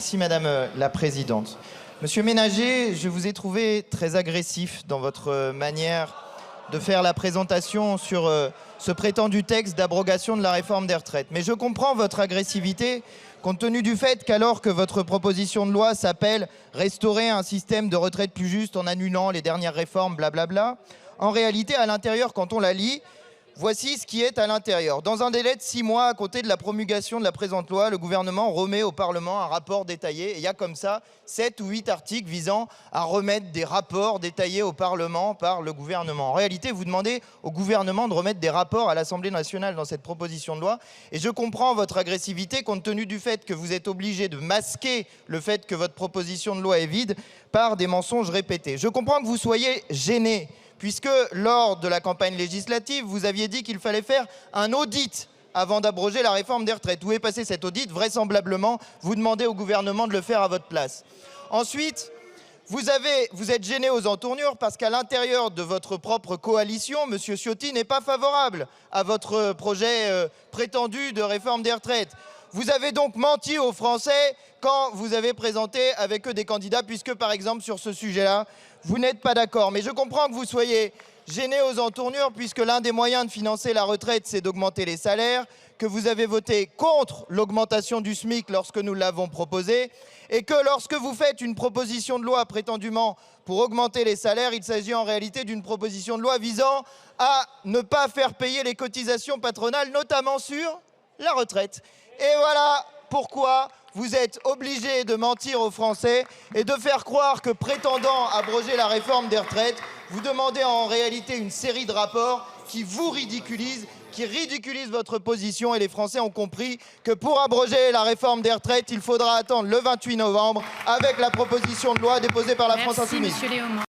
Merci Madame la Présidente. Monsieur Ménager, je vous ai trouvé très agressif dans votre manière de faire la présentation sur ce prétendu texte d'abrogation de la réforme des retraites. Mais je comprends votre agressivité compte tenu du fait qu'alors que votre proposition de loi s'appelle « Restaurer un système de retraite plus juste en annulant les dernières réformes, blablabla », en réalité, à l'intérieur, quand on la lit, voici ce qui est à l'intérieur. Dans un délai de 6 mois à côté de la promulgation de la présente loi, le gouvernement remet au Parlement un rapport détaillé. Et il y a comme ça 7 ou 8 articles visant à remettre des rapports détaillés au Parlement par le gouvernement. En réalité, vous demandez au gouvernement de remettre des rapports à l'Assemblée nationale dans cette proposition de loi. Et je comprends votre agressivité compte tenu du fait que vous êtes obligé de masquer le fait que votre proposition de loi est vide par des mensonges répétés. Je comprends que vous soyez gêné, puisque lors de la campagne législative, vous aviez dit qu'il fallait faire un audit avant d'abroger la réforme des retraites. Où est passé cet audit? Vraisemblablement, vous demandez au gouvernement de le faire à votre place. Ensuite, vous êtes gêné aux entournures parce qu'à l'intérieur de votre propre coalition, M. Ciotti n'est pas favorable à votre projet prétendu de réforme des retraites. Vous avez donc menti aux Français quand vous avez présenté avec eux des candidats, puisque par exemple sur ce sujet-là, vous n'êtes pas d'accord. Mais je comprends que vous soyez gêné aux entournures, puisque l'un des moyens de financer la retraite, c'est d'augmenter les salaires, que vous avez voté contre l'augmentation du SMIC lorsque nous l'avons proposé, et que lorsque vous faites une proposition de loi prétendument pour augmenter les salaires, il s'agit en réalité d'une proposition de loi visant à ne pas faire payer les cotisations patronales, notamment sur la retraite. Et voilà pourquoi vous êtes obligé de mentir aux Français et de faire croire que, prétendant abroger la réforme des retraites, vous demandez en réalité une série de rapports qui vous ridiculisent, qui ridiculisent votre position. Et les Français ont compris que pour abroger la réforme des retraites, il faudra attendre le 28 novembre avec la proposition de loi déposée par la France Insoumise.